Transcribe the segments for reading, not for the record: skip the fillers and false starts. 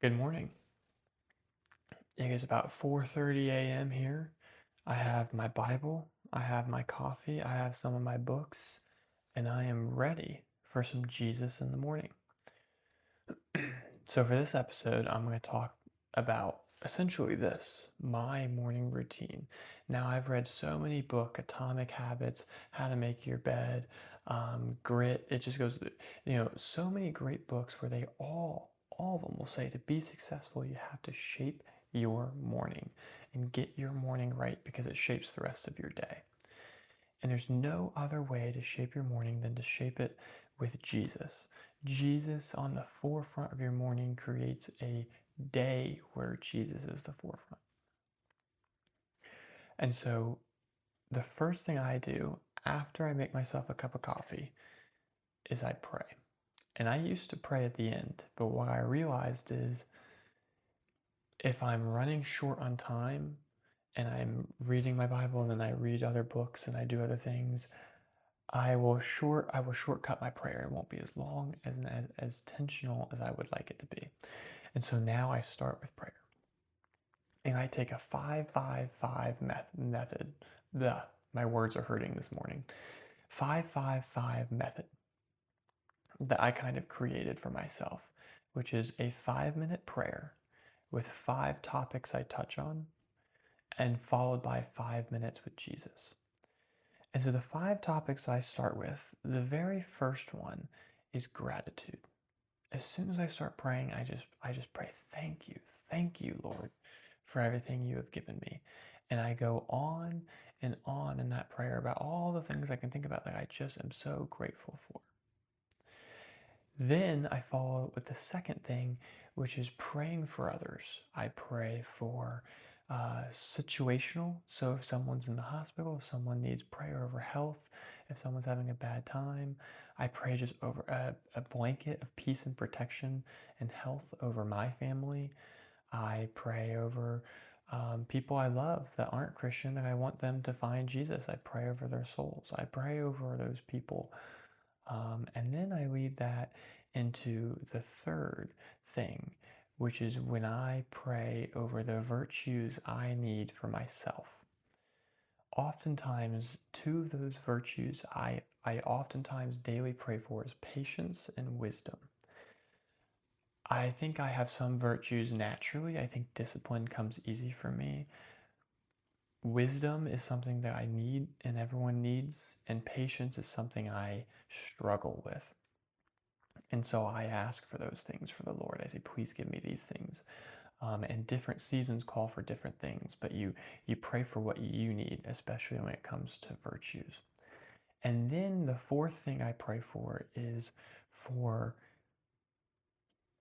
Good morning. It is about 4:30 a.m. here. I have my Bible, I have my coffee, I have some of my books, and I am ready for some Jesus in the morning. So for this episode, I'm going to talk about essentially this, my morning routine. Now, I've read so many books, Atomic Habits, How to Make Your Bed, Grit. It just goes, so many great books where they all of them will say to be successful, you have to shape your morning and get your morning right because it shapes the rest of your day. And there's no other way to shape your morning than to shape it with Jesus. Jesus on the forefront of your morning creates a day where Jesus is the forefront. And so the first thing I do after I make myself a cup of coffee is I pray. And I used to pray at the end, but what I realized is if I'm running short on time and I'm reading my Bible and then I read other books and I do other things, I will shortcut my prayer. It won't be as long as intentional as I would like it to be. And so now I start with prayer. And I take a 5-5-5 method. My words are hurting this morning. 5-5-5 method that I kind of created for myself, which is a 5-minute prayer with 5 topics I touch on and followed by 5 minutes with Jesus. And so the 5 topics I start with, the very first one is gratitude. As soon as I start praying, I just pray, thank you, Lord, for everything you have given me. And I go on and on in that prayer about all the things I can think about that I just am so grateful for. Then I follow with the second thing, which is praying for others. I pray for situational. So if someone's in the hospital, if someone needs prayer over health, if someone's having a bad time, I pray just over a blanket of peace and protection and health over my family. I pray over people I love that aren't Christian and I want them to find Jesus. I pray over their souls. I pray over those people. And then I lead that into the third thing, which is when I pray over the virtues I need for myself. Oftentimes, two of those virtues I oftentimes daily pray for is patience and wisdom. I think I have some virtues naturally. I think discipline comes easy for me. Wisdom is something that I need and everyone needs, and patience is something I struggle with. And so I ask for those things for the Lord. I say, please give me these things. And different seasons call for different things, but you pray for what you need, especially when it comes to virtues. And then the fourth thing I pray for is for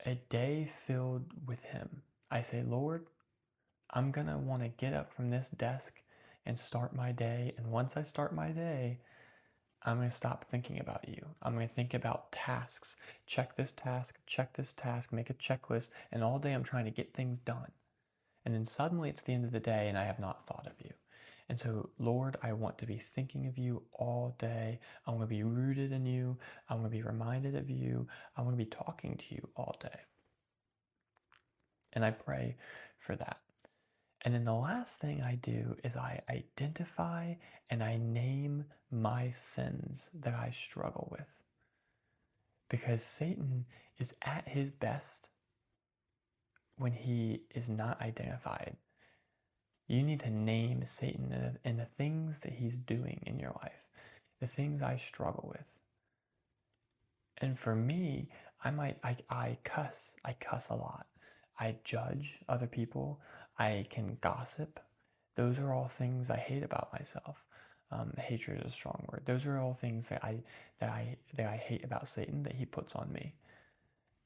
a day filled with Him. I say, Lord, I'm going to want to get up from this desk and start my day. And once I start my day, I'm going to stop thinking about you. I'm going to think about tasks. Check this task, make a checklist. And all day I'm trying to get things done. And then suddenly it's the end of the day and I have not thought of you. And so, Lord, I want to be thinking of you all day. I want to be rooted in you. I want to be reminded of you. I want to be talking to you all day. And I pray for that. And then the last thing I do is I identify and I name my sins that I struggle with. Because Satan is at his best when he is not identified. You need to name Satan and the things that he's doing in your life, the things I struggle with. And for me, I cuss a lot. I judge other people. I can gossip. Those are all things I hate about myself. Hatred is a strong word. Those are all things that I hate about Satan that he puts on me.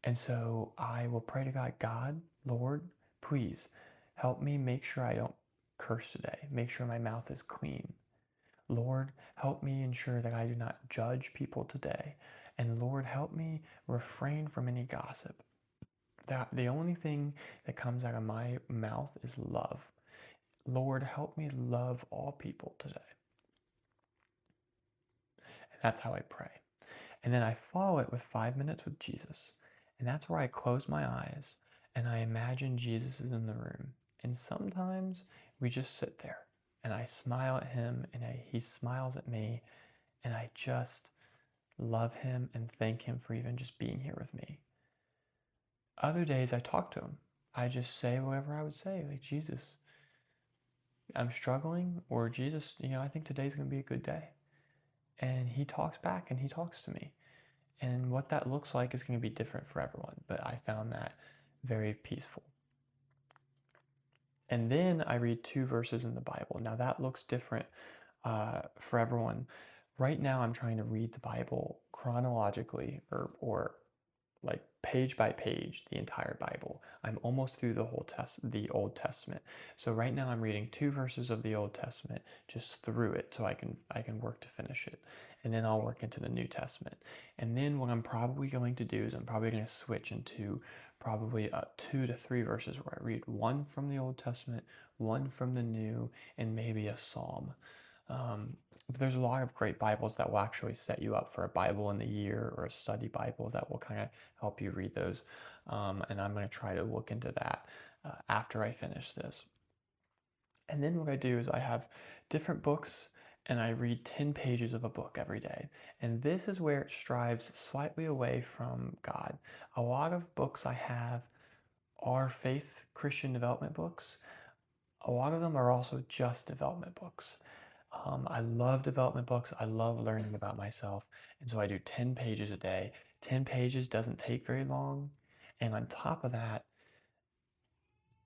And so I will pray to God, God, Lord, please help me make sure I don't curse today. Make sure my mouth is clean. Lord, help me ensure that I do not judge people today. And Lord, help me refrain from any gossip. That the only thing that comes out of my mouth is love. Lord, help me love all people today. And that's how I pray. And then I follow it with 5 minutes with Jesus. And that's where I close my eyes and I imagine Jesus is in the room. And sometimes we just sit there and I smile at him and he smiles at me, and I just love him and thank him for even just being here with me. Other days I talk to him. I just say whatever I would say, like, Jesus, I'm struggling, or Jesus, I think today's going to be a good day. And he talks back and he talks to me. And what that looks like is going to be different for everyone, but I found that very peaceful. And then I read 2 verses in the Bible. Now that looks different for everyone. Right now, I'm trying to read the Bible chronologically, or like page by page, the entire Bible. I'm almost through the Old Testament. So right now I'm reading 2 verses of the Old Testament just through it, so I can work to finish it. And then I'll work into the New Testament. And then what I'm probably going to do is I'm probably going to switch into probably 2 to 3 verses where I read one from the Old Testament, one from the New, and maybe a psalm. There's a lot of great Bibles that will actually set you up for a Bible in the year, or a study Bible that will kind of help you read those. And I'm going to try to look into that after I finish this. And then what I do is I have different books and I read 10 pages of a book every day. And this is where it strives slightly away from God. A lot of books I have are faith Christian development books. A lot of them are also just development books. I love development books. I love learning about myself. And so I do 10 pages a day. 10 pages doesn't take very long. And on top of that,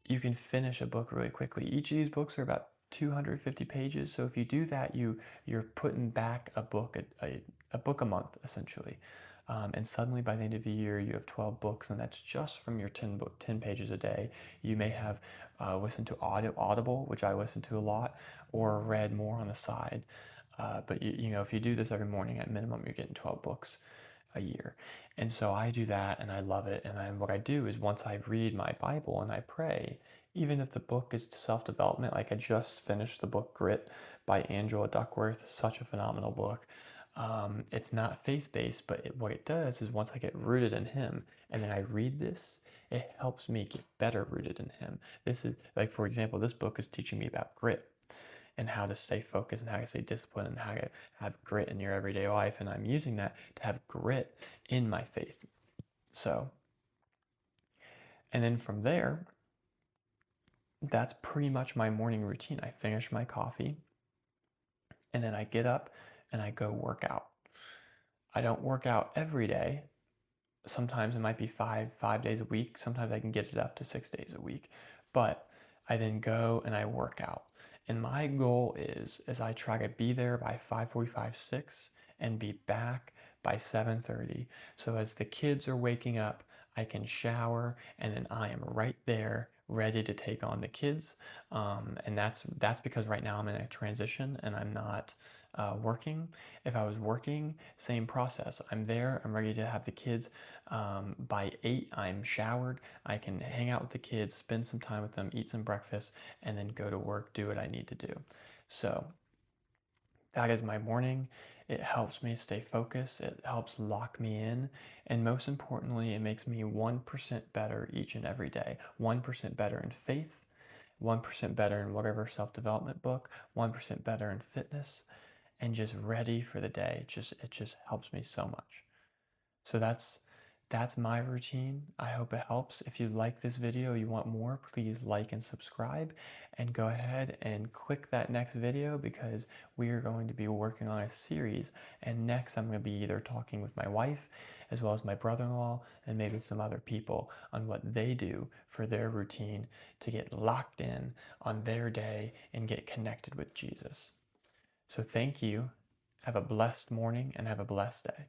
you can finish a book really quickly. Each of these books are about 250 pages. So if you do that, you're putting back a book a book a month essentially. And suddenly by the end of the year, you have 12 books, and that's just from your 10 pages a day. You may have listened to Audible, which I listen to a lot, or read more on the side. But if you do this every morning, at minimum, you're getting 12 books a year. And so I do that and I love it. And what I do is, once I read my Bible and I pray, even if the book is self-development, like I just finished the book Grit by Angela Duckworth, such a phenomenal book. It's not faith-based, but what it does is, once I get rooted in him and then I read this, it helps me get better rooted in him. This is like, for example, this book is teaching me about grit and how to stay focused and how to stay disciplined and how to have grit in your everyday life. And I'm using that to have grit in my faith. So, and then from there, that's pretty much my morning routine. I finish my coffee and then I get up and I go work out. I don't work out every day. Sometimes it might be five days a week. Sometimes I can get it up to 6 days a week. But I then go and I work out. And my goal is I try to be there by 5:45, 6, and be back by 7:30. So as the kids are waking up, I can shower, and then I am right there ready to take on the kids. And that's because right now I'm in a transition and I'm not working. If I was working, same process. I'm there, I'm ready to have the kids. By 8, I'm showered. I can hang out with the kids, spend some time with them, eat some breakfast, and then go to work, do what I need to do. So that is my morning. It helps me stay focused. It helps lock me in. And most importantly, it makes me 1% better each and every day. 1% better in faith, 1% better in whatever self-development book, 1% better in fitness, and just ready for the day. It just helps me so much. So that's my routine. I hope it helps. If you like this video, you want more, please like and subscribe, and go ahead and click that next video, because we are going to be working on a series. And next I'm going to be either talking with my wife as well as my brother-in-law and maybe some other people on what they do for their routine to get locked in on their day and get connected with Jesus. So thank you. Have a blessed morning and have a blessed day.